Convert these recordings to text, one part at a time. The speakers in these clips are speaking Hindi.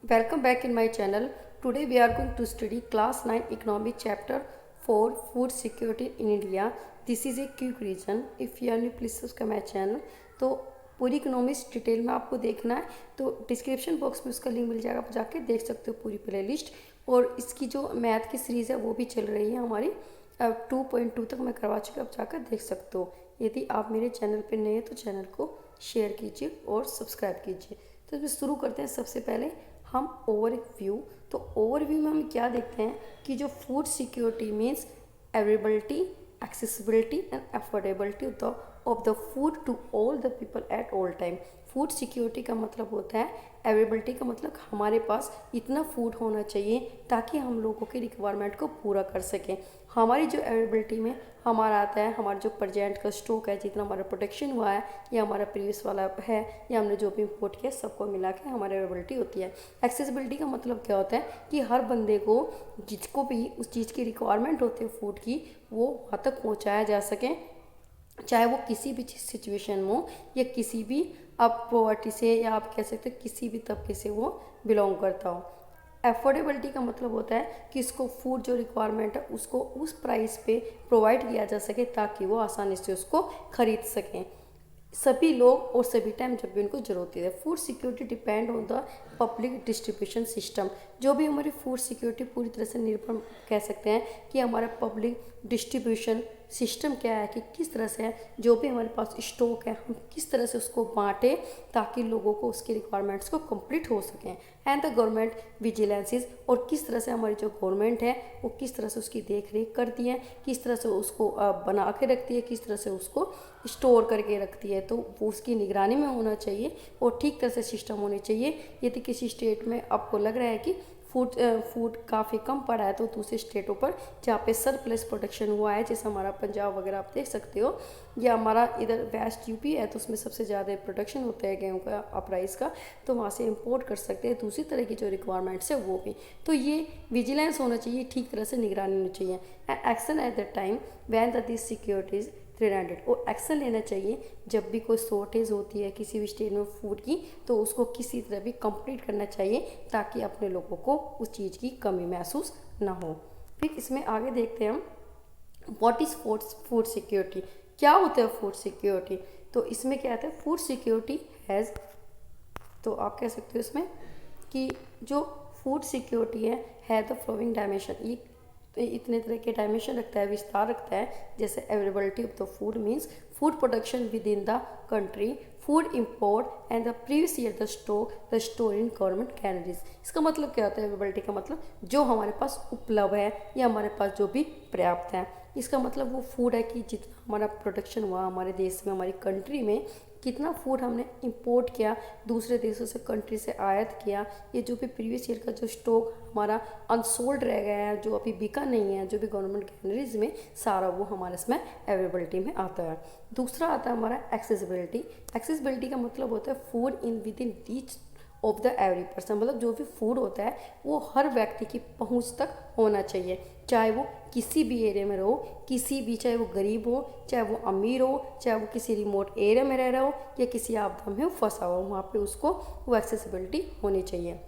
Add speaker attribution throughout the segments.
Speaker 1: Welcome back in my channel. Today we are going to study class 9 economic chapter 4 food security in India. This is a quick revision. If you are new please subscribe my channel. तो पूरी इकोनॉमिक्स डिटेल में आपको देखना है तो डिस्क्रिप्शन बॉक्स में उसका लिंक मिल जाएगा, आप जाके देख सकते हो पूरी प्लेलिस्ट। और इसकी जो मैथ की सीरीज़ है वो भी चल रही है हमारी, 2.2 तक मैं करवा चुकी हूँ, आप जाकर देख सकते हो। यदि आप मेरे चैनल पर नए हैं तो चैनल को शेयर कीजिए और सब्सक्राइब कीजिए। तो इसमें शुरू करते हैं। सबसे पहले हम ओवरव्यू, तो ओवरव्यू में हम क्या देखते हैं कि जो food security means availability, accessibility and affordability of the food to all the people at all time. Food security का मतलब होता है, अवेलेबिलिटी का मतलब हमारे पास इतना फूड होना चाहिए ताकि हम लोगों के रिक्वायरमेंट को पूरा कर सकें। हमारी जो अवेलेबिलिटी में हमारा आता है, हमारा जो प्रेजेंट का स्टॉक है, जितना हमारा प्रोडक्शन हुआ है या हमारा प्रीवियस वाला है या हमने जो भी इंपोर्ट किया, सबको मिला के हमारी अवेलेबिलिटी होती है। एक्सेसिबिलिटी का मतलब क्या होता है कि हर बंदे को जिसको भी उस चीज़ की रिक्वायरमेंट होती है फूड की, वो वहाँ तक पहुँचाया जा सके, चाहे वो किसी भी सिचुएशन में हो या किसी भी आप पॉवर्टी से या आप कह सकते हो किसी भी तबके से वो बिलोंग करता हो। अफोर्डेबिलिटी का मतलब होता है कि इसको फूड जो रिक्वायरमेंट है उसको उस प्राइस पे प्रोवाइड किया जा सके ताकि वो आसानी से उसको खरीद सकें सभी लोग और सभी टाइम जब भी उनको जरूरत है। Food security depend on the public distribution system. जो भी हमारी फूड सिक्योरिटी पूरी तरह से निर्भर कह सकते हैं कि हमारा पब्लिक डिस्ट्रीब्यूशन सिस्टम क्या है, कि किस तरह से है, जो भी हमारे पास स्टॉक है हम किस तरह से उसको बांटें ताकि लोगों को उसकी रिक्वायरमेंट्स को कंप्लीट हो सकें। एंड द गवर्नमेंट विजिलेंसेस, और किस तरह से हमारी जो गवर्नमेंट है वो किस तरह से उसकी देख रेख करती है, किस तरह से उसको बना के रखती है, किस तरह से उसको स्टोर करके रखती है। तो वो उसकी निगरानी में होना चाहिए और ठीक तरह से सिस्टम होने चाहिए। यदि किसी स्टेट में आपको लग रहा है कि फूड काफ़ी कम पड़ा है तो दूसरे स्टेटों पर जहाँ पे सरप्लस प्रोडक्शन हुआ है, जैसे हमारा पंजाब वगैरह आप देख सकते हो, या हमारा इधर वेस्ट यूपी है तो उसमें सबसे ज़्यादा प्रोडक्शन होता है गेहूँ का, अपराइस का, तो वहाँ से इंपोर्ट कर सकते हैं दूसरी तरह की जो रिक्वायरमेंट्स है वो भी। तो ये विजिलेंस होना चाहिए, ठीक तरह से निगरानी होनी चाहिए। Action at the time when the this securities 300, और एक्शन लेना चाहिए जब भी कोई शॉर्टेज होती है किसी भी स्टेट में फूड की, तो उसको किसी तरह भी कंप्लीट करना चाहिए ताकि अपने लोगों को उस चीज़ की कमी महसूस ना हो। फिर इसमें आगे देखते हैं हम व्हाट इज़ फूड सिक्योरिटी, क्या होता है फूड सिक्योरिटी। तो इसमें क्या आता है, फूड सिक्योरिटी हैज़, तो आप कह सकते हो इसमें कि जो फूड सिक्योरिटी है द फ्लोइंग डायमेंशन, ये इतने तरह के डायमेंशन रखता है, विस्तार रखता है। जैसे availability of the food means food production with in the country, food import and the previous year the store in government कैनरीज। इसका मतलब क्या होता है, अवेलेबिलिटी का मतलब जो हमारे पास उपलब्ध है या हमारे पास जो भी पर्याप्त है। इसका मतलब वो फूड है कि जितना हमारा प्रोडक्शन हुआ हमारे देश में, हमारी कंट्री में, कितना फूड हमने इंपोर्ट किया, दूसरे देशों से कंट्री से आयात किया, ये जो भी प्रीवियस ईयर का जो स्टॉक हमारा अनसोल्ड रह गया है, जो अभी बिका नहीं है, जो भी गवर्नमेंट कैनरीज में, सारा वो हमारे इसमें अवेलेबिलिटी में आता है। दूसरा आता है हमारा एक्सेसिबिलिटी। एक्सेसिबिलिटी का मतलब होता है food in with in reach of the every person, मतलब जो भी फूड होता है वो हर व्यक्ति की पहुंच तक होना चाहिए, चाहे वो किसी भी एरिया में रहो, किसी भी, चाहे वो गरीब हो, चाहे वो अमीर हो, चाहे वो किसी रिमोट एरिया में रह रहा हो या किसी आपदा में फंसा हो, वहाँ पे उसको वो एक्सेसिबिलिटी होनी चाहिए।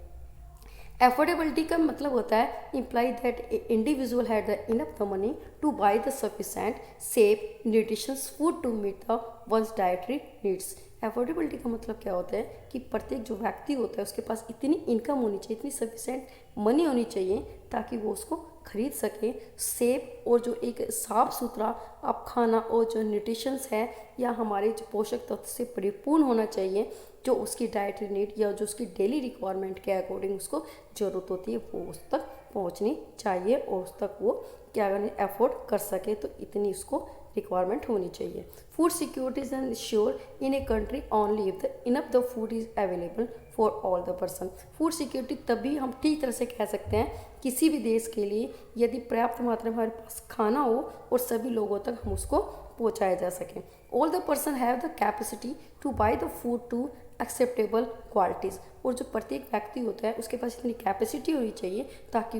Speaker 1: अफोर्डेबिलिटी का मतलब होता है imply that individual had the enough the money to buy the sufficient safe nutritions food to meet the ones dietary needs. Affordability का मतलब क्या होता है कि प्रत्येक जो व्यक्ति होता है उसके पास इतनी इनकम होनी चाहिए, इतनी सफिशेंट मनी होनी चाहिए ताकि वो उसको खरीद सके। सेफ और जो एक साफ़ सुथरा आप खाना और जो न्यूट्रिशंस है या हमारे जो पोषक तत्व से परिपूर्ण होना चाहिए, जो उसकी डाइटरी नीड या जो उसकी डेली रिक्वायरमेंट के अकॉर्डिंग उसको ज़रूरत होती है वो उस तक पहुंचनी चाहिए और उस तक वो क्या करने अफोर्ड कर सके, तो इतनी उसको रिक्वायरमेंट होनी चाहिए। Food security is ensure in a country only if the enough the food is available for all the person. Food security तभी हम ठीक तरह से कह सकते हैं किसी भी देश के लिए यदि पर्याप्त मात्रा में हमारे पास खाना हो और सभी लोगों तक हम उसको पहुंचाया जा सके। All the person have the capacity to buy the food to acceptable qualities, और जो प्रत्येक व्यक्ति होता है उसके पास इतनी कैपेसिटी होनी चाहिए ताकि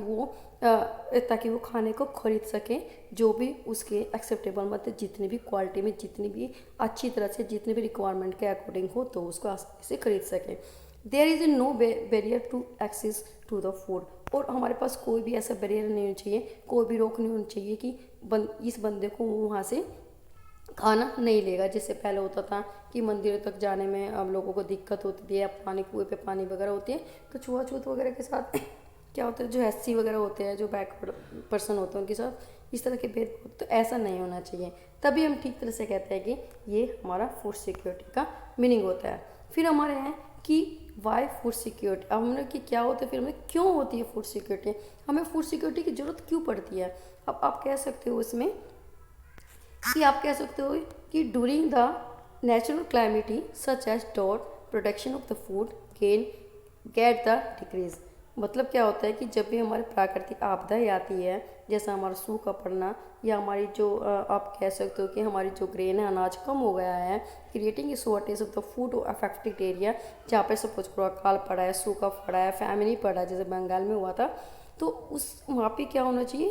Speaker 1: वो खाने को खरीद सके जो भी उसके एक्सेप्टेबल, मतलब जितनी भी क्वालिटी में, जितनी भी अच्छी तरह से, जितनी भी रिक्वायरमेंट के अकॉर्डिंग हो तो उसको आसानी से खरीद सके। There is no barrier to access to the food, और हमारे पास कोई भी ऐसा बैरियर नहीं होना चाहिए, कोई भी रोक नहीं होनी चाहिए कि इस बंदे को वहाँ से खाना नहीं लेगा। जैसे पहले होता था कि मंदिर तक जाने में अब लोगों को दिक्कत होती थी, या पानी कुएं पे पानी वगैरह होती है, तो छुआछूत वगैरह के साथ क्या होता है, जो एससी वगैरह होते हैं, जो बैकवर्ड पर्सन होते हैं, उनके साथ इस तरह के भेदभाव, तो ऐसा नहीं होना चाहिए। तभी हम ठीक तरह से कहते हैं कि ये हमारा फूड सिक्योरिटी का मीनिंग होता है। फिर हमारे हैं कि वाई फूड सिक्योरिटी। अब हमने कि क्या होता है, फिर हमें क्यों होती है फूड सिक्योरिटी, हमें फूड सिक्योरिटी की ज़रूरत क्यों पड़ती है। अब आप कह सकते हो इसमें कि आप कह सकते हो कि during the natural calamity such as that protection of the food can get the decrease. मतलब क्या होता है कि जब भी हमारी प्राकृतिक आपदाएं आती है, जैसा हमारा सूखा पड़ना, या हमारी जो आप कह सकते हो कि हमारी जो ग्रेन है, अनाज कम हो गया है, creating a shortage of the food और अफेक्टेड एरिया, जहाँ पर सपोज करो अकाल पड़ा है, सूखा पड़ा है, फैमिली पड़ा है, जैसे बंगाल में हुआ था, तो उस वहाँ पे क्या होना चाहिए,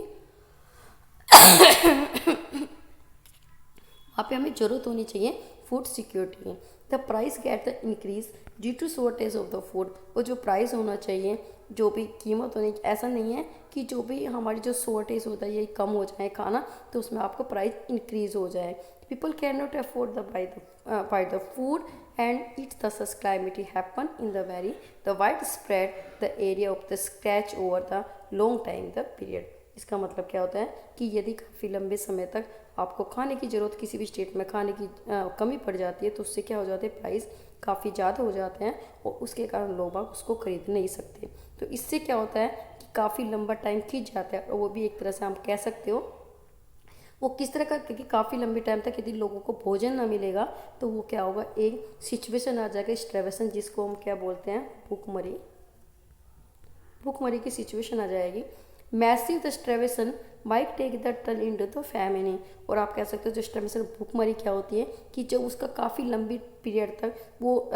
Speaker 1: वहाँ पे हमें ज़रूरत होनी चाहिए food security. The price get the increase due to shortage of the food, और जो प्राइस होना चाहिए, जो भी कीमत होनी, ऐसा नहीं है कि जो भी हमारी जो शॉर्टेज होता है ये कम हो जाए खाना, तो उसमें आपका प्राइस इंक्रीज हो जाए। People can not afford the buy the food and it's the such calamity happen in the very the wide spread the area of the scratch over the long time the period. इसका मतलब क्या होता है कि यदि काफ़ी लंबे समय तक आपको खाने की ज़रूरत, किसी भी स्टेट में खाने की कमी पड़ जाती है, तो उससे क्या हो जाते हैं, प्राइस काफ़ी ज़्यादा हो जाते हैं, और उसके कारण लोग बाग उसको खरीद नहीं सकते। तो इससे क्या होता है कि काफ़ी लंबा टाइम खींच जाता है, और वो भी एक तरह से हम कह सकते हो वो किस तरह का, क्योंकि काफ़ी लंबे टाइम तक यदि लोगों को भोजन ना मिलेगा, तो वो क्या होगा, एक सिचुएशन आ जाएगा, स्ट्रेवेशन, जिसको हम क्या बोलते हैं, भूखमरी की सिचुएशन आ जाएगी। Massive the starvation might take the turn into the famine, और आप कह सकते हो जो स्ट्रेवेशन भूखमरी क्या होती है कि जब उसका काफ़ी लंबी पीरियड तक वो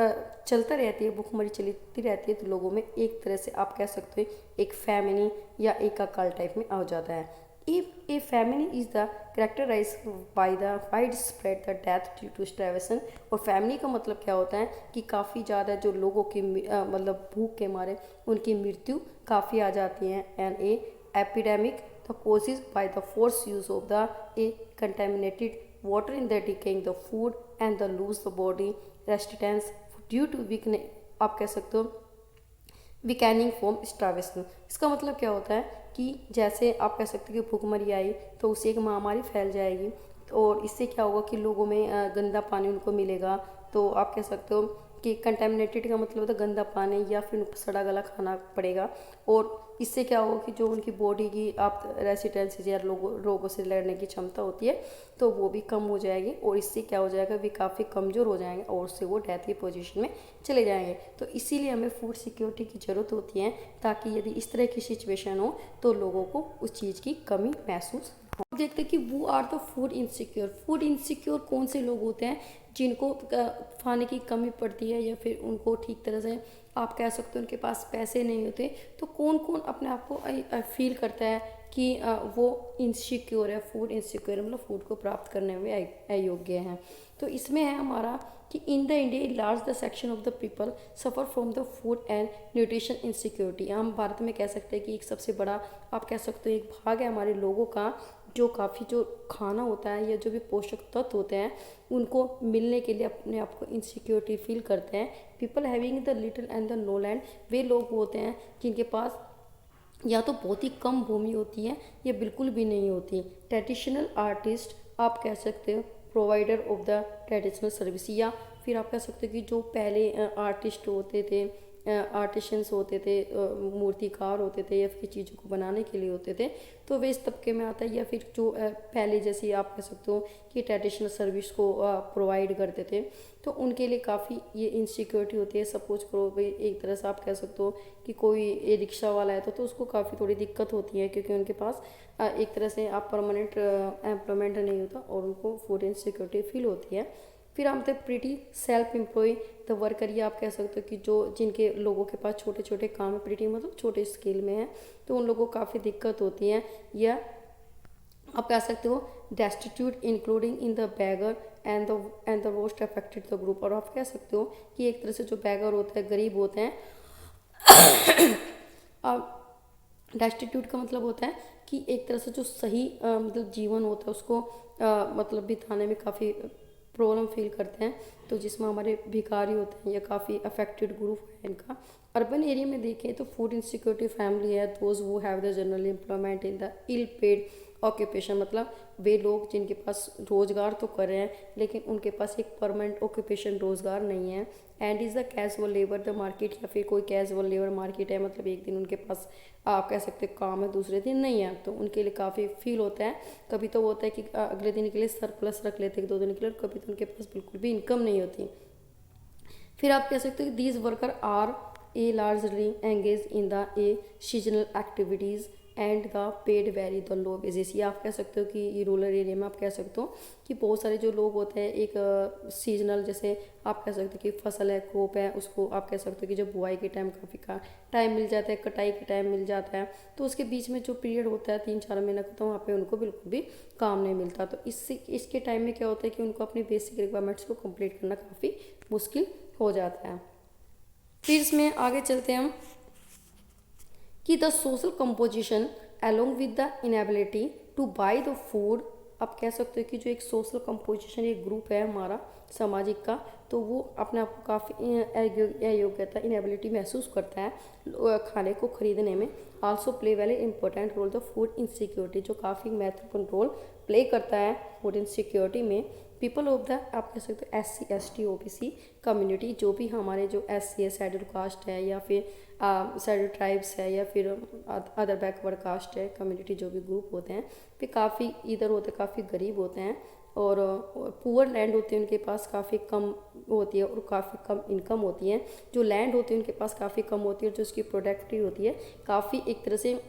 Speaker 1: चलता रहती है, भूखमरी चलती रहती है, तो लोगों में एक तरह से आप कह सकते हो एक फैमिनी या एक अकाल टाइप में आ जाता है। If a famine is the characterized by the widespread the death due to starvation, और फैमिली का मतलब क्या होता है कि काफ़ी ज़्यादा जो लोगों की मतलब भूख के मारे उनकी मृत्यु काफ़ी आ जाती है। And A epidemic the causes by the forced use of the a contaminated water in the decaying the food and the lose the body resistance due to weakness, आप कह सकते हो वीकैनिंग फ्रॉम स्टार्वेशन। इसका मतलब क्या होता है कि जैसे आप कह सकते हो कि भूखमरी आई तो उससे एक महामारी फैल जाएगी, और इससे क्या होगा कि लोगों में गंदा पानी उनको मिलेगा। तो आप कह सकते हो कि कंटेमिनेटेड का मतलब होता है गंदा पानी, या फिर उनको सड़ा गला खाना पड़ेगा, और इससे क्या होगा कि जो उनकी बॉडी की आप रेसिस्टेंस या रोगों से लड़ने की क्षमता होती है, तो वो भी कम हो जाएगी, और इससे क्या हो जाएगा, वे काफ़ी कमज़ोर हो जाएंगे, और उससे वो डेथ की पोजीशन में चले जाएंगे। तो इसीलिए हमें फूड सिक्योरिटी की ज़रूरत होती है, ताकि यदि इस तरह की सिचुएशन हो तो लोगों को उस चीज़ की कमी महसूस हो। देखते हैं कि वो are the food insecure. Food insecure कौन से लोग होते हैं, जिनको खाने की कमी पड़ती है, या फिर उनको ठीक तरह से आप कह सकते हो उनके पास पैसे नहीं होते। तो कौन कौन अपने आप को फील करता है कि वो इनसिक्योर है, फूड इनसिक्योर है, मतलब फूड को प्राप्त करने में अयोग्य हैं। तो इसमें है हमारा कि इन the India large the section of the people suffer from the food and nutrition insecurity. हम भारत में कह सकते हैं कि एक सबसे बड़ा आप कह सकते हो एक भाग है हमारे लोगों का, जो काफ़ी जो खाना होता है या जो भी पोषक तत्व होते हैं उनको मिलने के लिए अपने आप को इनसिक्योरिटी फील करते हैं। People having the little and the no land, वे लोग होते हैं जिनके पास या तो बहुत ही कम भूमि होती है या बिल्कुल भी नहीं होती। ट्रेडिशनल आर्टिस्ट आप कह सकते हो provider of the traditional service, या फिर आप कह सकते हो कि जो पहले आर्टिस्ट होते थे, आर्टिशंस होते थे, मूर्तिकार होते थे, या फिर चीज़ों को बनाने के लिए होते थे, तो वे इस तबके में आता है। या फिर जो पहले जैसे आप कह सकते हो कि ट्रेडिशनल सर्विस को प्रोवाइड करते थे, तो उनके लिए काफ़ी ये इनसिक्योरिटी होती है। सपोज करो भाई एक तरह से आप कह सकते हो कि कोई ये रिक्शा वाला है तो उसको काफ़ी थोड़ी दिक्कत होती है, क्योंकि उनके पास एक तरह से आप परमानेंट एम्प्लॉयमेंट नहीं होता, और उनको फूड इनसिक्योरिटी फील होती है। फिर हम थे pretty self employ the worker, ये आप कह सकते हो कि जो जिनके लोगों के पास छोटे छोटे काम है, प्रीटी मतलब छोटे स्केल में है, तो उन लोगों को काफ़ी दिक्कत होती है। या आप कह सकते हो destitute including in the bagger and the most affected the group. और आप कह सकते हो कि एक तरह से जो बैगर होता है, गरीब होते हैं, डेस्टिट्यूट का मतलब होता है कि एक तरह से जो सही मतलब जीवन होता है उसको मतलब बिताने में काफ़ी प्रॉब्लम फील करते हैं। तो जिसमें हमारे भिखारी होते हैं, या काफ़ी अफेक्टेड ग्रुप है इनका। अर्बन एरिया में देखें तो फूड इनसिक्योरिटी फैमिली है दोज वो have the general employment in the ill paid occupation. मतलब वे लोग जिनके पास रोज़गार तो कर रहे हैं लेकिन उनके पास एक परमानेंट ऑक्यूपेशन रोज़गार नहीं है। And is the casual labour the market, या फिर कोई कैजुअल लेबर मार्केट है, मतलब एक दिन उनके पास आप कह सकते हैं काम है, दूसरे दिन नहीं है, तो उनके लिए काफ़ी फील होता है। कभी तो होता है कि अगले दिन के लिए सरप्लस रख लेते हैं 2 दिन के लिए, और कभी तो उनके पास बिल्कुल भी इनकम नहीं होती। फिर आप कह सकते हो कि these worker are a largely engage in the a seasonal activities and the paid very the low wages. ये आप कह सकते हो कि ये रूरल एरिया में आप कह सकते हो कि बहुत सारे जो लोग होते हैं एक सीजनल, जैसे आप कह सकते हो कि फसल है, क्रॉप है, उसको आप कह सकते हो कि जब बुआई के टाइम काफ़ी का टाइम मिल जाता है, कटाई के टाइम मिल जाता है, तो उसके बीच में जो पीरियड होता है 3-4 महीने का, तो वहाँ पे उनको बिल्कुल भी काम नहीं मिलता। तो इसके टाइम में क्या होता है कि उनको अपनी बेसिक रिक्वायरमेंट्स को कंप्लीट करना काफ़ी मुश्किल हो जाता है। फिर इसमें आगे चलते हैं हम कि the social composition along with the inability to buy the food. आप कह सकते हो कि जो एक सोशल कंपोजिशन, एक ग्रुप है हमारा सामाजिक का, तो वो अपने आप को काफ़ी अयोग्यता, इनएबिलिटी महसूस करता है खाने को खरीदने में। Also play very important role the food insecurity, जो काफ़ी महत्वपूर्ण रोल प्ले करता है फूड इनसिक्योरिटी में। पीपल ऑफ द आप कह सकते हो SC ST OBC कम्युनिटी, जो भी हमारे जो SC है, शेड्यूल कास्ट है, या फिर शेड्यूल ट्राइब्स है, या फिर अदर बैकवर्ड कास्ट है, कम्युनिटी जो भी ग्रुप होते हैं, वे काफ़ी इधर होते हैं, काफ़ी गरीब होते हैं, और पुअर लैंड होती है उनके पास काफ़ी कम होती है, और काफ़ी कम इनकम होती है। जो लैंड होती है उनके पास काफ़ी कम होती है, और जो उसकी प्रोडक्टिव होती है काफ़ी एक तरह से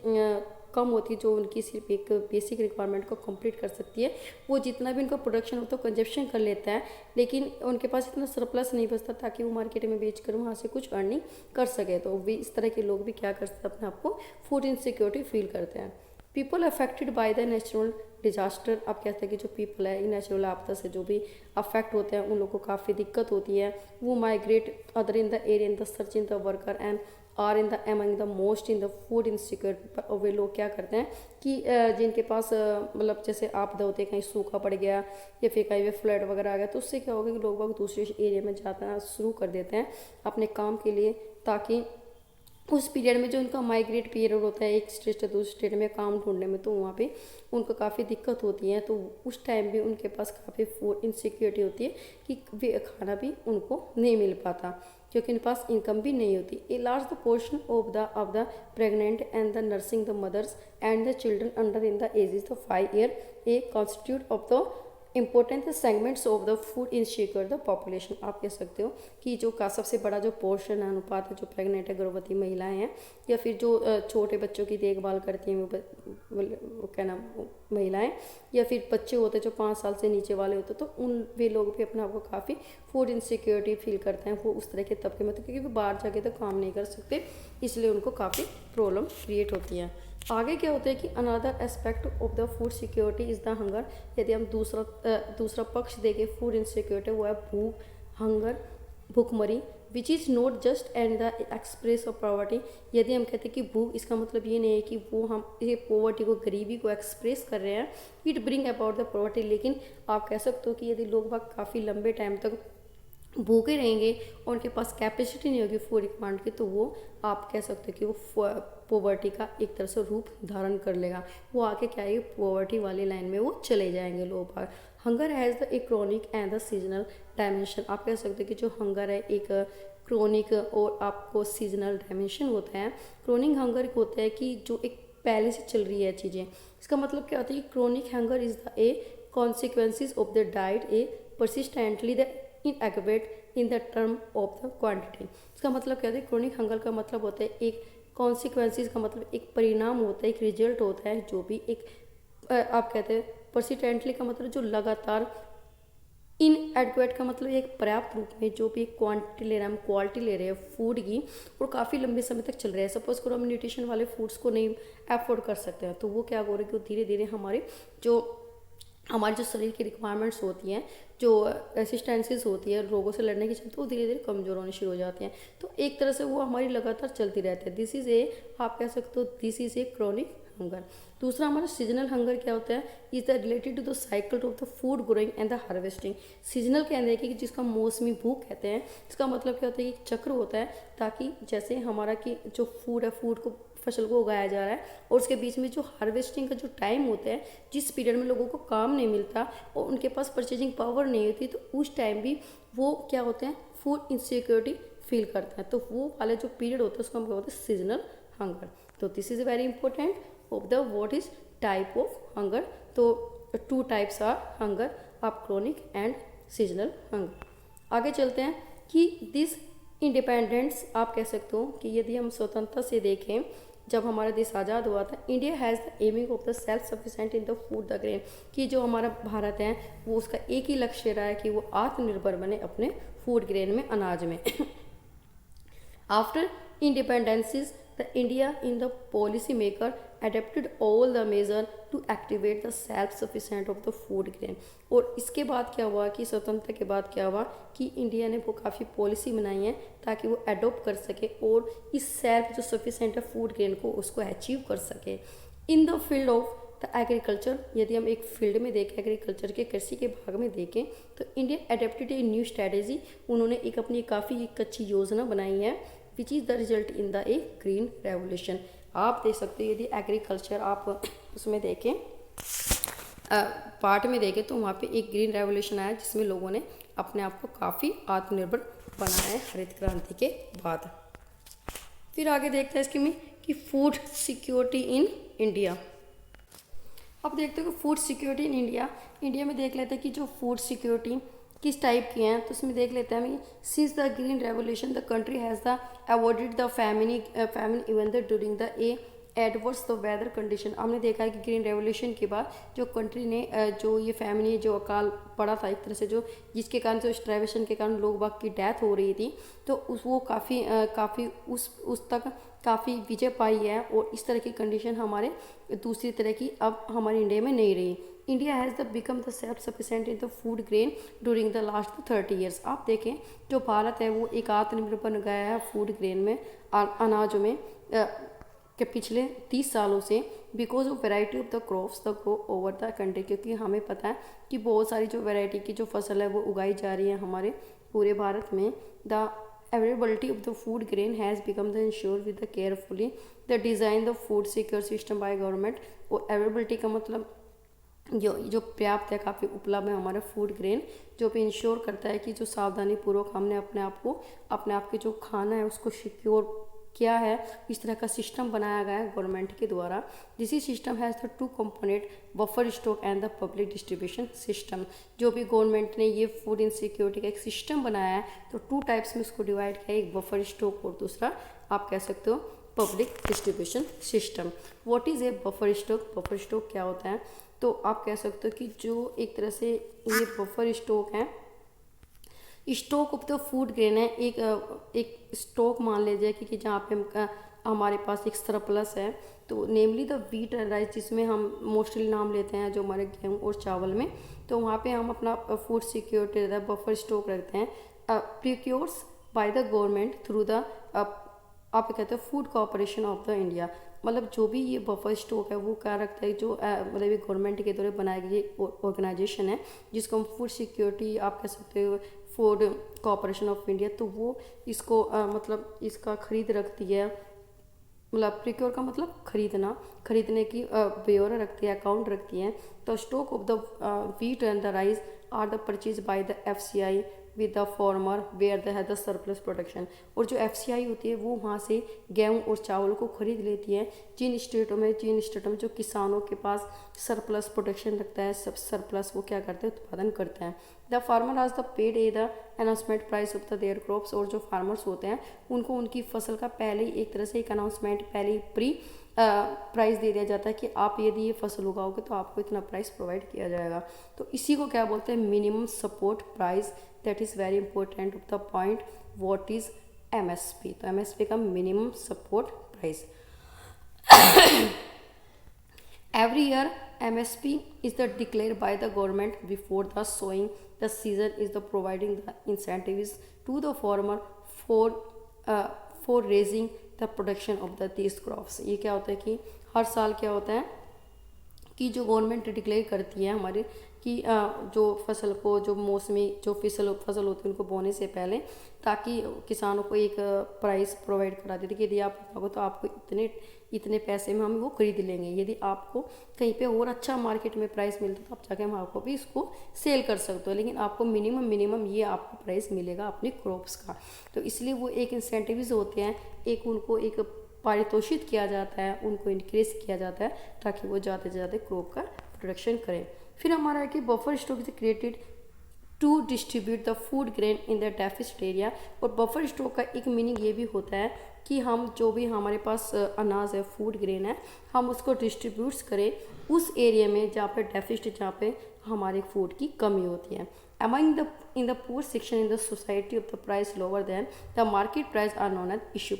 Speaker 1: कम होती है, जो उनकी सिर्फ एक बेसिक रिक्वायरमेंट को कंप्लीट कर सकती है। वो जितना भी उनका प्रोडक्शन होता है कंजप्शन कर लेता है, लेकिन उनके पास इतना सरप्लस नहीं बचता ताकि वो मार्केट में बेच कर वहाँ से कुछ अर्निंग कर सके। तो वे इस तरह के लोग भी क्या कर सकते हैं, अपने आप को फूड इनसिक्योरिटी फील करते हैं। People affected by the natural disaster, आप कहते हैं कि जो पीपल है नेचुरल आपदा से जो भी अफेक्ट होते हैं उन लोगों को काफ़ी दिक्कत होती है। वो migrate other in the area in the search in the worker and are in the among the most in the food insecure. और वे लोग क्या करते हैं कि जिनके पास मतलब जैसे आपदा होते हैं, कहीं सूखा पड़ गया या फिर कहीं फ्लड वगैरह आ गया, तो उससे क्या होगा कि लोग दूसरे एरिया में जाना शुरू कर देते हैं अपने काम के लिए, ताकि उस पीरियड में जो उनका माइग्रेट पीरियड होता है एक स्टेट से दूसरे स्टेट में काम ढूंढने में, तो वहाँ पे उनको काफ़ी दिक्कत होती है। तो उस टाइम भी उनके पास काफ़ी फूड इनसिक्योरिटी होती है कि वे खाना भी उनको नहीं मिल पाता, क्योंकि उनके पास इनकम भी नहीं होती। A large the portion of the pregnant and the nursing the mothers and the children under in the ages of 5 year a constitute of the important segments of the food insecure the population. आप कह सकते हो कि जो का सबसे बड़ा जो पोर्शन है, अनुपात है, जो प्रेग्नेंट है, गर्भवती महिलाएं हैं, या फिर जो छोटे बच्चों की देखभाल करती हैं वो क्या नाम महिलाएं, या फिर बच्चे होते हैं जो 5 साल से नीचे वाले होते हैं, तो उन वे लोग भी अपने आप को काफ़ी फूड इनसिक्योरिटी फील करते हैं। वो उस तरह के तबके में, तो क्योंकि वो बाहर जाके तो काम नहीं कर सकते, इसलिए उनको काफ़ी प्रॉब्लम क्रिएट होती है। आगे क्या होता है कि another aspect of the food security is the hunger. यदि हम दूसरा पक्ष देखें फूड इनसिक्योरिटी, वो है भूख, हंगर, भूखमरी, which is not just and the express of poverty. यदि हम कहते हैं कि भूख, इसका मतलब ये नहीं है कि वो हम ये पॉवर्टी को, गरीबी को एक्सप्रेस कर रहे हैं, it bring about the poverty. लेकिन आप कह सकते हो कि यदि लोग काफ़ी लंबे टाइम तक भूखे रहेंगे और उनके पास कैपेसिटी नहीं होगी फूड रिक्वायरमेंट की, तो वो आप कह सकते हो कि वो पॉवर्टी का एक तरह से रूप धारण कर लेगा। वो आके क्या है, पॉवर्टी वाली लाइन में वो चले जाएंगे लोग बाहर। Hunger has the a chronic and the seasonal dimension. आप कह सकते हो कि जो हंगर है एक क्रोनिक और आपको सीजनल डायमेंशन होता है। क्रोनिक हंगर होता है कि जो एक पहले से चल रही है चीज़ें। इसका मतलब क्या होता है कि chronic hunger is the a consequences of the diet a persistently the inadequate in the term of the quantity. इसका मतलब क्या होता है, क्रोनिक हंगर का मतलब होता है एक कॉन्सिक्वेंसेस का मतलब एक परिणाम होता है, एक रिजल्ट होता है, जो भी एक आप कहते हैं परसिस्टेंटली का मतलब जो लगातार, इनएडक्वेट का मतलब एक पर्याप्त रूप में जो भी एक क्वांटिटी ले रहे हैं, हम क्वालिटी ले रहे हैं फूड की, और काफ़ी लंबे समय तक चल रहे हैं। सपोज करो हम न्यूट्रिशन वाले फूड्स को नहीं अफोर्ड कर सकते हैं, तो वो क्या हो रहा है कि धीरे धीरे हमारे जो हमारे जो शरीर की रिक्वायरमेंट्स होती हैं, जो रेसिस्टेंसेस होती है, रोगों से लड़ने की क्षमता, वो धीरे धीरे कमज़ोर होने शुरू हो जाती हैं। तो एक तरह से वो हमारी लगातार चलती रहती है। दिस इज़ ए, आप कह सकते हो this is a chronic hunger. दूसरा हमारा सीजनल हंगर क्या होता है, is the related to the cycle of the food growing and the harvesting. Seasonal कहते हैं कि जिसका मौसमी भूख कहते हैं, इसका मतलब क्या होता है कि चक्र होता है, ताकि जैसे हमारा कि जो फूड है, फूड को, फसल को उगाया जा रहा है, और उसके बीच में जो हार्वेस्टिंग का जो टाइम होता है, जिस पीरियड में लोगों को काम नहीं मिलता और उनके पास परचेजिंग पावर नहीं होती, तो उस टाइम भी वो क्या होते हैं, फूड इनसिक्योरिटी फील करते हैं। तो वो वाले जो पीरियड होता है उसको हम क्या बोलते हैं, सीजनल हंगर। तो this is very important of the what is type of hunger. तो टू टाइप्स आर हंगर, आप क्रोनिक एंड सीजनल हंगर। आगे चलते हैं कि दिस इंडिपेंडेंस, आप कह सकते हो कि यदि हम स्वतंत्रता से देखें, जब हमारा देश आज़ाद हुआ था, India has the aiming of the self sufficient in the food the grain, कि जो हमारा भारत है वो उसका एक ही लक्ष्य रहा है कि वो आत्मनिर्भर बने अपने फूड ग्रेन में, अनाज में। After independences, the India in the policy maker adapted all the measure to activate the self-sufficient of the food grain। और इसके बाद क्या हुआ कि स्वतंत्रता के बाद क्या हुआ कि इंडिया ने वो काफ़ी पॉलिसी बनाई है ताकि वो अडोप्ट कर सके और इस सेल्फ जो सफिशेंट है फूड ग्रेन को, उसको अचीव कर सके। In the field of the agriculture, यदि हम एक फील्ड में देखें, एग्रीकल्चर के कृषि के भाग में देखें, तो India adapted a new strategy, उन्होंने एक अपनी काफ़ी एक अच्छी योजना बनाई है, which is the result in the A green revolution. आप देख सकते हो, यदि एग्रीकल्चर आप उसमें देखें, पार्ट में देखें, तो वहाँ पे एक ग्रीन रेवोल्यूशन आया जिसमें लोगों ने अपने आप को काफ़ी आत्मनिर्भर बनाया है हरित क्रांति के बाद। फिर आगे देखते हैं इसके में कि फूड सिक्योरिटी इन इंडिया। अब देखते हो कि food security in India, India में देख लेते हैं कि जो फूड सिक्योरिटी किस टाइप की हैं। तो इसमें देख लेते हैं हम, since the green revolution the country has the avoided the famine even the during the a adverse the weather condition. हमने देखा है कि ग्रीन रेवोल्यूशन के बाद जो कंट्री ने जो ये फैमिली, जो अकाल पड़ा था एक तरह से, जो जिसके कारण जो स्ट्राइवेशन के कारण लोग बाग की डेथ हो रही थी, तो वो काफ़ी उस तक काफ़ी विजय पाई है। और इस तरह की कंडीशन हमारे दूसरी तरह की अब हमारे इंडिया में नहीं रही। India has the become the self sufficient in the food grain during the last 30 years. आप देखें, जो भारत है वो एक आत्मनिर्भर बन गया है फूड ग्रेन में, अनाजों में, के पिछले 30 सालों से, because of variety of the crops the grow over the country. क्योंकि हमें पता है कि बहुत सारी जो वैरायटी की जो फसल है वो उगाई जा रही है हमारे पूरे भारत में। The availability of the food grain has become the ensured with the carefully the design the food secure system by government। और availability का मतलब जो पर्याप्त है, काफ़ी उपलब्ध है हमारा फूड ग्रेन, जो भी इंश्योर करता है कि जो सावधानी पूर्वक हमने अपने आप के जो खाना है उसको सिक्योर किया है। इस तरह का सिस्टम बनाया गया है गवर्नमेंट के द्वारा। This system has the two component, buffer stock and the public distribution system. जो भी गवर्नमेंट ने ये फूड इनसिक्योरिटी का एक सिस्टम बनाया है, तो टू टाइप्स में इसको डिवाइड किया है, एक बफर स्टॉक और दूसरा आप कह सकते हो public distribution system. What is a buffer stock? Buffer stock क्या होता है? तो आप कह सकते हो कि जो एक तरह से ये बफर स्टॉक है, stock of the food grain है, एक स्टॉक मान लीजिए कि जहाँ पे हमारे पास एक सरप्लस है, तो namely the wheat and rice, जिसमें हम मोस्टली नाम लेते हैं जो हमारे गेहूँ और चावल में, तो वहाँ पे हम अपना फूड सिक्योरिटी बफर स्टॉक रखते हैं, procures by the government through the आप कहते हैं food corporation of the India. मतलब जो भी ये बफर स्टॉक है वो क्या रखता है, जो मतलब ये गवर्नमेंट के द्वारा बनाई गई ऑर्गेनाइजेशन है जिसको हम फूड सिक्योरिटी आप कह सकते हो फूड कॉर्पोरेशन ऑफ इंडिया। तो वो इसको मतलब इसका खरीद रखती है, मतलब प्रिक्योर का मतलब खरीदने की ब्योरा रखती है, अकाउंट रखती है। तो stock of the wheat and the rice are the purchase by the FCI with the farmer where the has the surplus production. और जो FCI होती है वो वहाँ से गेहूँ और चावल को खरीद लेती है जिन स्टेटों में जो किसानों के पास सरप्लस प्रोडक्शन रखता है, सब सरप्लस वो क्या करते हैं, उत्पादन करते हैं। The farmer has the paid A the announcement price of the there crops. और जो फार्मर्स होते हैं उनको उनकी फसल का पहले ही एक तरह से एक अनाउंसमेंट, पहले ही प्री प्राइस दे दिया जाता है कि आप यदि ये फसल उगाओगे तो आपको इतना प्राइस प्रोवाइड किया जाएगा। तो इसी को क्या बोलते हैं, minimum support price. That is very important of the point what is MSP। तो MSP का minimum support price. Every year, MSP is the declared by the government before the sowing. The season is the providing the incentives to the farmer for uh, for raising the production of the these crops. ये क्या होता है कि हर साल क्या होता है कि जो गवर्नमेंट डिक्लेयर करती है हमारे कि जो फसल को जो मौसमी जो फसल होती है उनको बोने से पहले, ताकि किसानों को एक प्राइस प्रोवाइड करा देती है कि यदि आप उठाओगे तो आपको इतने इतने पैसे में हम वो खरीद लेंगे, यदि आपको कहीं पे और अच्छा मार्केट में प्राइस मिलता है तो आप जाके हम आपको भी इसको सेल कर सकते हो, लेकिन आपको मिनिमम ये आपको प्राइस मिलेगा अपनी क्रॉप्स का। तो इसलिए वो एक इंसेंटिव्स होते हैं, एक उनको एक पारितोषित किया जाता है, उनको इंक्रीज किया जाता है ताकि वो ज़्यादा से ज़्यादा क्रॉप का प्रोडक्शन करें। फिर हमारा है कि buffer stock is created to distribute the food grain in the deficit area. और बफर स्टॉक का एक मीनिंग ये भी होता है कि हम जो भी हमारे पास अनाज है, फूड ग्रेन है, हम उसको डिस्ट्रीब्यूट्स करें उस एरिया में जहाँ पे डेफिसिट, जहाँ पे हमारे फूड की कमी होती है। Among the in the poor section in the society of the price lower than the market price are known as issue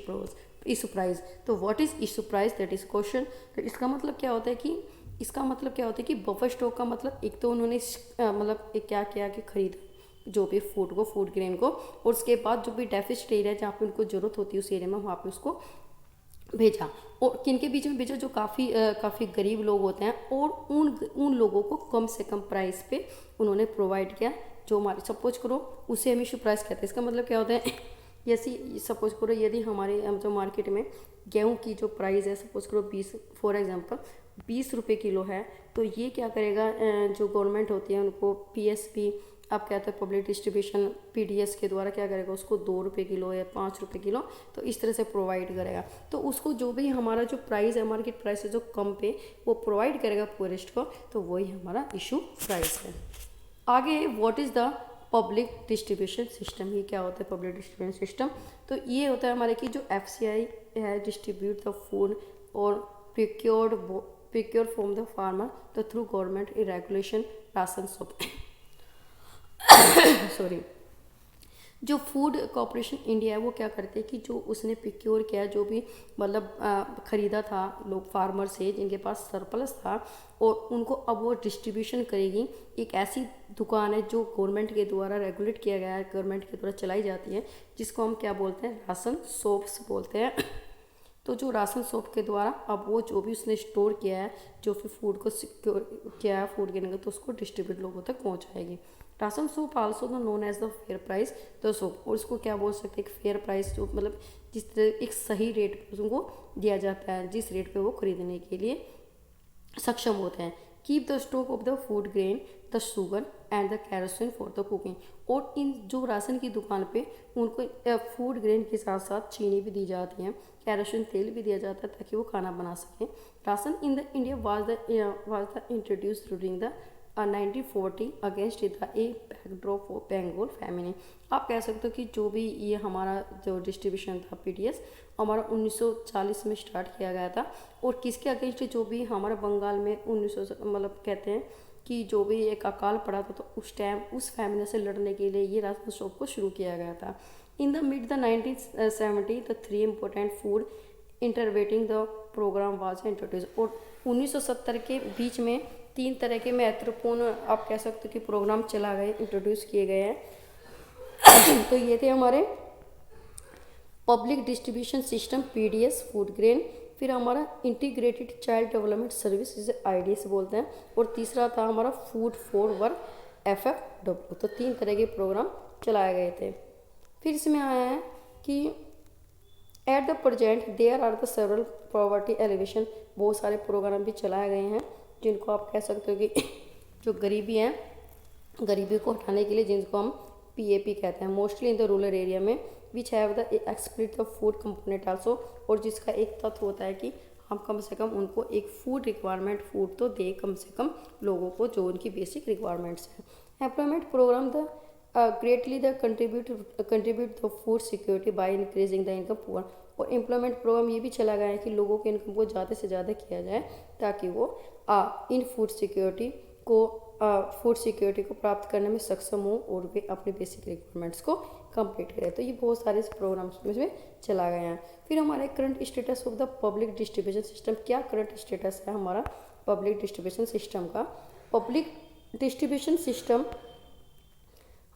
Speaker 1: price। तो what is issue price, that is question. तो इसका मतलब क्या होता है कि बफर स्टॉक का मतलब एक तो उन्होंने मतलब एक क्या किया कि खरीदा जो भी फूड ग्रेन को, और उसके बाद जो भी डेफिसिट एरिया जहाँ पे उनको जरूरत होती है उस एरिया में वहाँ पे उसको भेजा। और किन के बीच में भेजा, जो काफ़ी गरीब लोग होते हैं, और उन लोगों को कम से कम प्राइस पे उन्होंने प्रोवाइड किया। जो हमारे सपोज करो उसे हम इशू प्राइस कहते हैं। इसका मतलब क्या होता है, जैसे सपोज करो यदि हमारे जो मार्केट में गेहूं की जो प्राइस है सपोज करो 20 फॉर एग्जांपल 20 रुपये किलो है, तो ये क्या करेगा, जो गवर्नमेंट होती है उनको पीएसपी आप कहते हैं पब्लिक डिस्ट्रीब्यूशन पीडीएस के द्वारा क्या करेगा, उसको 2 रुपये किलो या 5 रुपये किलो तो इस तरह से प्रोवाइड करेगा। तो उसको जो भी हमारा जो प्राइस है मार्केट प्राइस है जो कम पे वो प्रोवाइड करेगा पुअरेस्ट को, तो वही हमारा इशू प्राइस है। आगे what is the public distribution system, ये क्या होता है पब्लिक डिस्ट्रीब्यूशन सिस्टम। तो ये होता है हमारे की जो एफसीआई है डिस्ट्रीब्यूट द फूड और procure from the farmer the through government regulation ration shop sorry. जो फूड कॉरपोरेशन इंडिया है वो क्या करते हैं कि जो उसने प्रिक्योर किया, जो भी मतलब खरीदा था लोग फार्मर से जिनके पास सरप्लस था, और उनको अब वो डिस्ट्रीब्यूशन करेगी। एक ऐसी दुकान है जो गवर्नमेंट के द्वारा रेगुलेट किया गया है, गवर्नमेंट के द्वारा चलाई जाती है, जिसको हम क्या बोलते हैं, राशन शॉप्स बोलते हैं। तो जो राशन शॉप के द्वारा अब वो जो भी उसने स्टोर किया है, जो फिर फूड को सिक्योर किया है फूड के, तो उसको डिस्ट्रीब्यूट लोगों तक पहुँचाएगी। Ration shop also the known as the fair price the shop, और इसको क्या बोल सकते हैं, एक फेयर प्राइस, जो मतलब जिस तरह एक सही रेट पर उनको दिया जाता है, जिस रेट पे वो खरीदने के लिए सक्षम होते हैं। Keep the stock of the food grain the sugar and the kerosene for the cooking. और इन जो राशन की दुकान पे उनको फूड ग्रेन के साथ साथ चीनी भी दी जाती है, कैरोसिन तेल भी दिया जाता है ताकि वो खाना बना सकें। Ration in the India was the introduced during the 1940 against the a backdrop of Bengal family. आप कह सकते हो कि जो भी ये हमारा जो डिस्ट्रीब्यूशन था पीडीएस हमारा 1940 में स्टार्ट किया गया था, और किसके अगेंस्ट, जो भी हमारा बंगाल में 1900 मतलब कहते हैं कि जो भी एक अकाल पड़ा था तो उस टाइम उस फैमिली से लड़ने के लिए ये राशन शॉप को शुरू किया गया था। In the mid the 1970 the 3 important food intervening the programme was introduce. और 1970 के बीच में 3 तरह के महत्वपूर्ण आप कह सकते हो कि प्रोग्राम चला गए, इंट्रोड्यूस किए गए हैं। तो ये थे हमारे public distribution system PDS food grain, फिर हमारा इंटीग्रेटेड चाइल्ड डेवलपमेंट सर्विस जिसे आईडीएस बोलते हैं, और तीसरा था हमारा फूड फॉर वर्क एफएफडब्ल्यू। तो 3 तरह के प्रोग्राम चलाए गए थे। फिर इसमें आया है कि at the present there are the several poverty alleviation, बहुत सारे प्रोग्राम भी चलाए गए हैं जिनको आप कह सकते हो कि जो गरीबी है, गरीबी को हटाने के लिए, जिनको हम पीएपी कहते हैं, mostly in the rural area में, which have the explicit the food component also. और जिसका एक तत्व होता है कि हम कम से कम उनको एक फूड रिक्वायरमेंट फूड तो दे कम से कम लोगों को, जो उनकी बेसिक रिक्वायरमेंट्स हैं। Employment programme the greatly the contribute the food security by increasing the income poor. और एम्प्लॉयमेंट प्रोग्राम ये भी चला गया है कि लोगों के इनकम को ज़्यादा से ज़्यादा किया जाए ताकि वो इन फूड सिक्योरिटी को प्राप्त करने में सक्षम हो और वे अपने बेसिक रिक्वायरमेंट्स को कंप्लीट करें। तो ये बहुत सारे प्रोग्राम्स में चला गया है। फिर हमारे current status of the public distribution system, क्या करंट स्टेटस है हमारा पब्लिक डिस्ट्रीब्यूशन सिस्टम का। पब्लिक डिस्ट्रीब्यूशन सिस्टम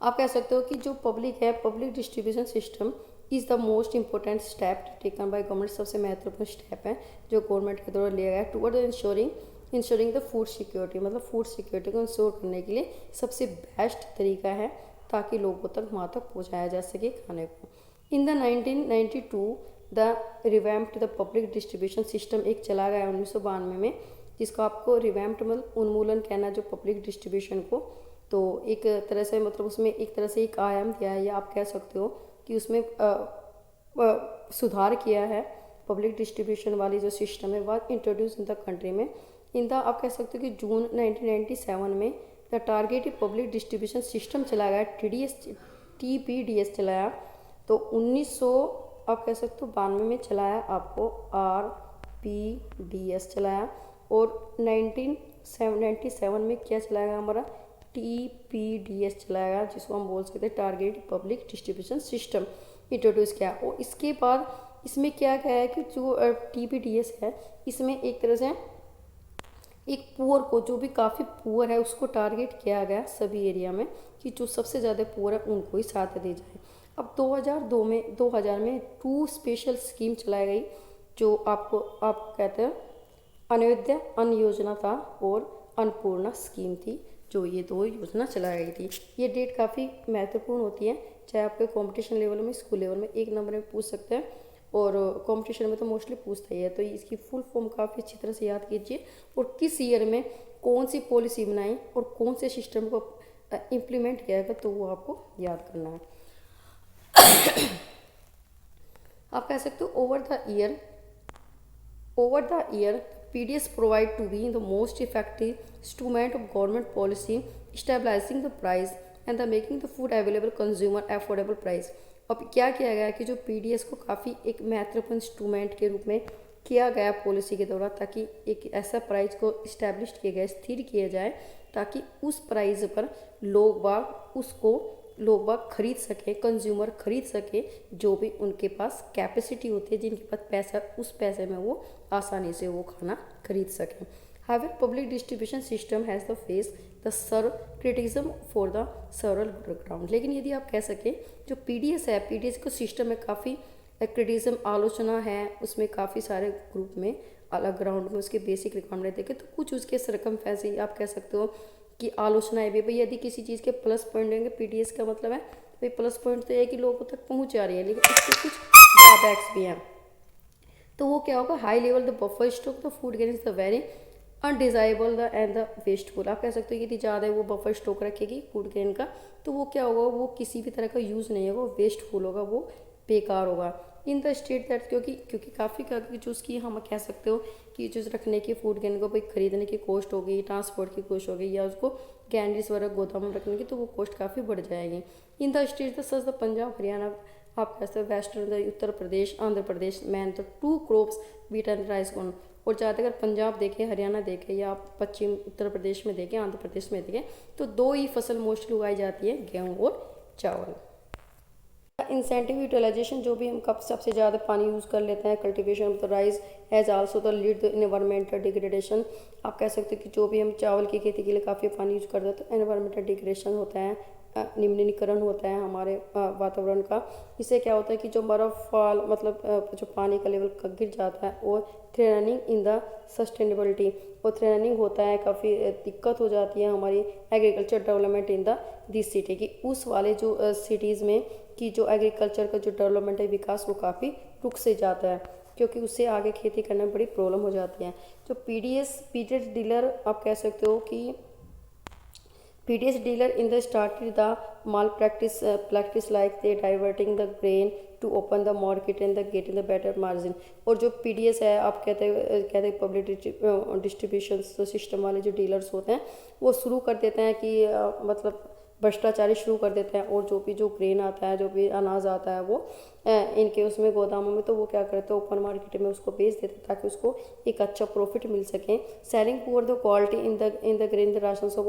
Speaker 1: आप कह सकते हो कि जो पब्लिक है, public distribution system is the most important step taken by government. सबसे महत्वपूर्ण स्टेप है जो गवर्नमेंट के द्वारा लिया गया है toward ensuring the food security, मतलब फूड सिक्योरिटी को इंश्योर करने के लिए सबसे बेस्ट तरीका है ताकि लोगों तक वहाँ तक पहुँचाया जा सके खाने को। In the 1992 the revamped the public distribution system एक चला गया 1992 में, जिसको आपको रिवैम्प्ड मतलब उन्मूलन कहना जो पब्लिक डिस्ट्रीब्यूशन को। तो एक तरह से मतलब उसमें एक तरह से एक आयाम दिया है या आप कह सकते हो कि उसमें सुधार किया है। पब्लिक डिस्ट्रीब्यूशन वाली जो सिस्टम है वह इंट्रोड्यूस इन द कंट्री में इन द आप कह सकते हो कि जून 1997 में the targeted public distribution system चला गया, TPDS चलाया। तो 1900 आप कह सकते हो 92 में चलाया आपको RPDS चलाया, और 1997 में क्या चलाएगा हमारा TPDS चलाएगा, जिसको हम बोल सकते हैं target public distribution system introduce किया। और इसके बाद इसमें क्या क्या है कि जो TPDS है इसमें एक तरह से एक पुअर को, जो भी काफ़ी पुअर है उसको टारगेट किया गया सभी एरिया में कि जो सबसे ज़्यादा पुअर है उनको ही साथ दी जाए। अब 2000 में 2 स्पेशल स्कीम चलाई गई जो आप कहते हैं अन्योदय अन्न योजना था और अन्नपूर्णा स्कीम थी, जो ये 2 योजना चलाई गई थी। ये डेट काफ़ी महत्वपूर्ण होती है, चाहे आपके कंपटीशन लेवल में, स्कूल लेवल में 1 नंबर में पूछ सकते हैं और कंपटीशन में तो मोस्टली पूछता ही है। तो इसकी फुल फॉर्म काफ़ी अच्छी तरह से याद कीजिए और किस ईयर में कौन सी पॉलिसी बनाई और कौन से सिस्टम को इम्प्लीमेंट किया गया, तो वो आपको याद करना है। आप कह सकते हो over the year PDS provide to be the most effective instrument of government policy stabilizing the price and the making the food available consumer affordable price। अब क्या किया गया कि जो PDS को काफ़ी एक महत्वपूर्ण इंस्ट्रूमेंट के रूप में किया गया पॉलिसी के द्वारा, ताकि एक ऐसा प्राइस को इस्टेब्लिश किया गया, स्थिर किया जाए, ताकि उस प्राइस पर लोग बाग खरीद सके, कंज्यूमर खरीद सके, जो भी उनके पास कैपेसिटी होती है, जिनके पास पैसा, उस पैसे में वो आसानी से वो खाना खरीद सकें। However public distribution system has the face the severe criticism for the several background. लेकिन यदि आप कह सकें जो PDS है, PDS को सिस्टम में काफ़ी क्रिटिसिज्म आलोचना है, उसमें काफ़ी सारे ग्रुप में अलग ग्राउंड में उसके बेसिक रिक्वायरमेंट देखे, तो कुछ उसके सरकमफेरेंस आप कह सकते हो कि आलोचनाएं भी। भाई यदि किसी चीज़ के प्लस पॉइंट देंगे, PDS का मतलब है भाई प्लस पॉइंट तो ये है कि लोगों तक पहुंच जा रही है, लेकिन इसके कुछ ड्रॉबैक्स भी हैं। तो वो क्या होगा, high level the buffer stock the food grain is the very undesirable the and the wasteful. आप कह सकते हो यदि ज़्यादा वो बफर स्टॉक रखेगी फूड ग्रेन का, तो वो क्या होगा, वो किसी भी तरह का यूज़ नहीं होगा, वेस्टफुल होगा, वो बेकार होगा। इन द स्टेट दैट क्योंकि काफ़ी जो उसकी हम कह सकते हो कि जो रखने की फूड ग्रेन को भाई खरीदने की कॉस्ट होगी, ट्रांसपोर्ट की कॉस्ट होगी, या उसको कैंडीज वगैरह गोदाम में रखने की, तो वो कॉस्ट काफ़ी बढ़ जाएगी। In the state such the Punjab Haryana आप कह सकते हो वेस्टर्न उत्तर प्रदेश आंध्र प्रदेश मैन तो 2 crops wheat and rice corn. और ज़्यादा अगर पंजाब देखें, हरियाणा देखें, या आप पश्चिम उत्तर प्रदेश में देखें, आंध्र प्रदेश में देखें, तो 2 ही फसल मोस्टली उगाई जाती है, गेहूँ और चावल। इंसेंटिव यूटिलाइजेशन, जो भी हम कब सबसे ज़्यादा पानी यूज़ कर लेते हैं, cultivation of the rice has also the lead the environmental degradation. आप कह सकते हो कि जो भी हम चावल की खेती के लिए काफ़ी पानी यूज़ करते हैं, तो एनवायरमेंटल डिग्रेडेशन होता है, निम्नीकरण होता है हमारे वातावरण का। इससे क्या होता है कि जो बर्फ़ फॉल मतलब जो पानी का लेवल गिर जाता है, और थ्रेटनिंग इन द सस्टेनेबिलिटी, और थ्रेटनिंग होता है, काफ़ी दिक्कत हो जाती है हमारी agriculture development in the this city की, उस वाले जो सिटीज़ में कि जो एग्रीकल्चर का जो डेवलपमेंट है, विकास, वो काफ़ी रुक से जाता है, क्योंकि उससे आगे खेती करने में बड़ी प्रॉब्लम हो जाती है। जो PDS डीलर आप कह सकते हो कि PDS dealer in the started the practice like they diverting the grain to open the market and the getting the better margin। और जो PDS है आप कहते हैं पब्लिक डिस्ट्रीब्यूशन सिस्टम वाले जो डीलर्स होते हैं, वो शुरू कर देते हैं कि मतलब भ्रष्टाचारी शुरू कर देते हैं, और जो ग्रेन आता है, जो भी अनाज आता है, वो इनके उसमें गोदामों में, तो वो क्या करते हैं ओपन मार्केट में उसको बेच देते हैं ताकि उसको एक अच्छा प्रॉफिट मिल सके। Selling poor the quality in the grain the ration shop,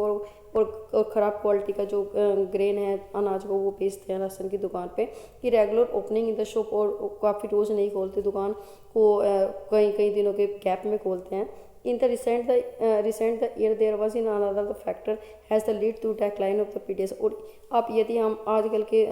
Speaker 1: और ख़राब क्वालिटी का जो ग्रेन है अनाज को वो बेचते हैं राशन की दुकान पे। कि regular opening in the shop, और काफ़ी रोज़ नहीं खोलते दुकान को, कई दिनों के गैप में खोलते हैं, In the recent the year there was in another the factor has the lead to decline of the PDS। और अब यदि हम आजकल के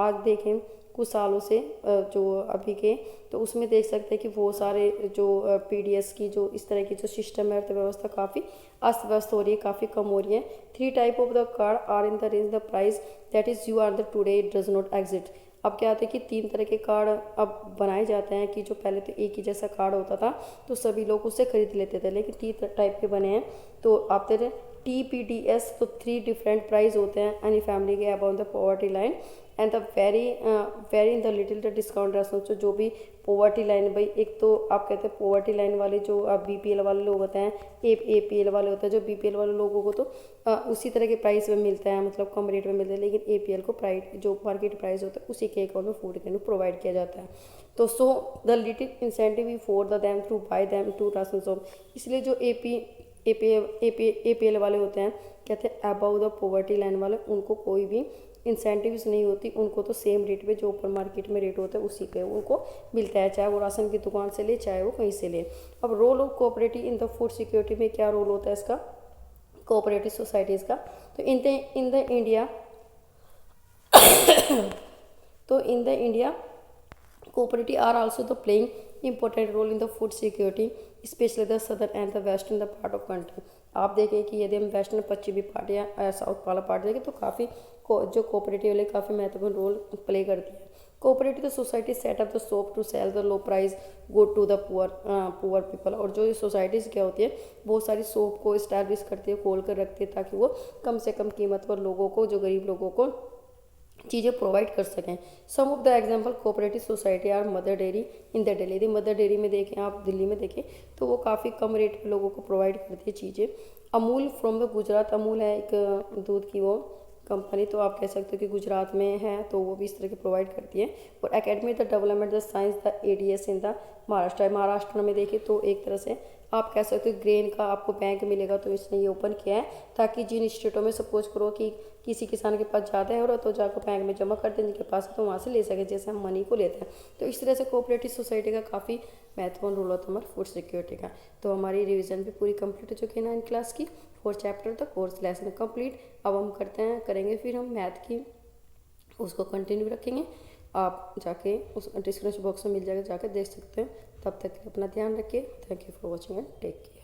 Speaker 1: आज देखें कुछ सालों से जो अभी के, तो उसमें देख सकते हैं कि वो सारे जो PDS की जो इस तरह की जो सिस्टम है अर्थव्यवस्था काफ़ी अस्त व्यस्त हो रही है, काफ़ी कम हो रही है। 3 type of the card are in the range the price that is you are the today it does not exit. अब क्या होता है कि 3 तरह के कार्ड अब बनाए जाते हैं कि जो पहले तो एक ही जैसा कार्ड होता था तो सभी लोग उससे खरीद लेते थे, लेकिन 3 टाइप के बने हैं। तो आप तेरे TPDS, तो 3 डिफरेंट प्राइस होते हैं एनी फैमिली के about the poverty line and the very in the little the discount restaurant. जो भी पॉवर्टी लाइन, भाई एक तो आप कहते हैं पॉवर्टी लाइन वाले जो BPL वाले लोग होते हैं, APL वाले होते हैं, जो BPL वाले लोगों को तो उसी तरह के प्राइस में मिलता है, मतलब कम रेट में मिलता है, लेकिन APL को प्राइस जो मार्केट प्राइस होता है उसी के अकाउंट में फूड के प्रोवाइड किया जाता है। तो so the little incentive for the them to buy them to ration shop. इसलिए जो APL वाले होते हैं, कहते हैं अबाउ द पॉवर्टी लाइन वाले, उनको कोई भी इंसेंटिव्स नहीं होती, उनको तो सेम रेट पे जो ऊपर मार्केट में रेट होता है उसी पे उनको मिलता है, चाहे वो राशन की दुकान से ले चाहे वो कहीं से ले। अब role of cooperative in the food security में क्या रोल होता है इसका, कोऑपरेटिव सोसाइटीज़ का। तो इन द इंडिया तो इन the India cooperative are also the playing important role in the food security, especially the southern and the western the part of country। आप देखें कि यदि हम वेस्टर्न पश्चिमी पार्ट या साउथ वाला पार्ट देखें तो काफ़ी जो कोऑपरेटिव वाले काफ़ी महत्वपूर्ण रोल प्ले करती है। Cooperative the society set up the shop to sell the low price good to the poor people. और जो ये सोसाइटीज़ क्या होती है, बहुत सारी शॉप को इस्टेब्लिश करती है, खोल कर रखती है, ताकि वो कम से कम कीमत पर लोगों को, जो गरीब लोगों को चीज़ें प्रोवाइड कर सकें। Some of the example cooperative society are Mother Dairy in the Delhi. यदि मदर डेयरी में देखें, आप दिल्ली में देखें तो वो काफ़ी कम रेट पे लोगों को प्रोवाइड करती है चीज़ें। अमूल फ्रॉम द गुजरात, अमूल है एक दूध की वो कंपनी, तो आप कह सकते हो कि गुजरात में है, तो वो भी इस तरह की प्रोवाइड करती है। और academy the development the science the ADS in the Maharashtra में देखें तो एक तरह से आप कह सकते हो ग्रेन का आपको बैंक मिलेगा, तो इसने ये ओपन किया है ताकि जिन स्टेटों में सपोज करो कि किसी किसान के पास ज़्यादा है और तो जाकर बैंक में जमा कर दें, जिनके पास है तो वहाँ से ले सके, जैसे हम मनी को लेते हैं। तो इस तरह से कोऑपरेटिव सोसाइटी का काफ़ी महत्वपूर्ण रोल होता है हमारे फूड सिक्योरिटी का। तो हमारी रिवीजन भी पूरी कंप्लीट हो चुकी है 9th क्लास की, 4 चैप्टर तक कोर्स लेसन कंप्लीट। अब हम करेंगे फिर हम मैथ की, उसको कंटिन्यू रखेंगे। आप जाके उस डिस्क्रिप्शन बॉक्स में मिल जाएगा, जाकर देख सकते हैं। तब तक अपना ध्यान रखिए। Thank you for watching and take care.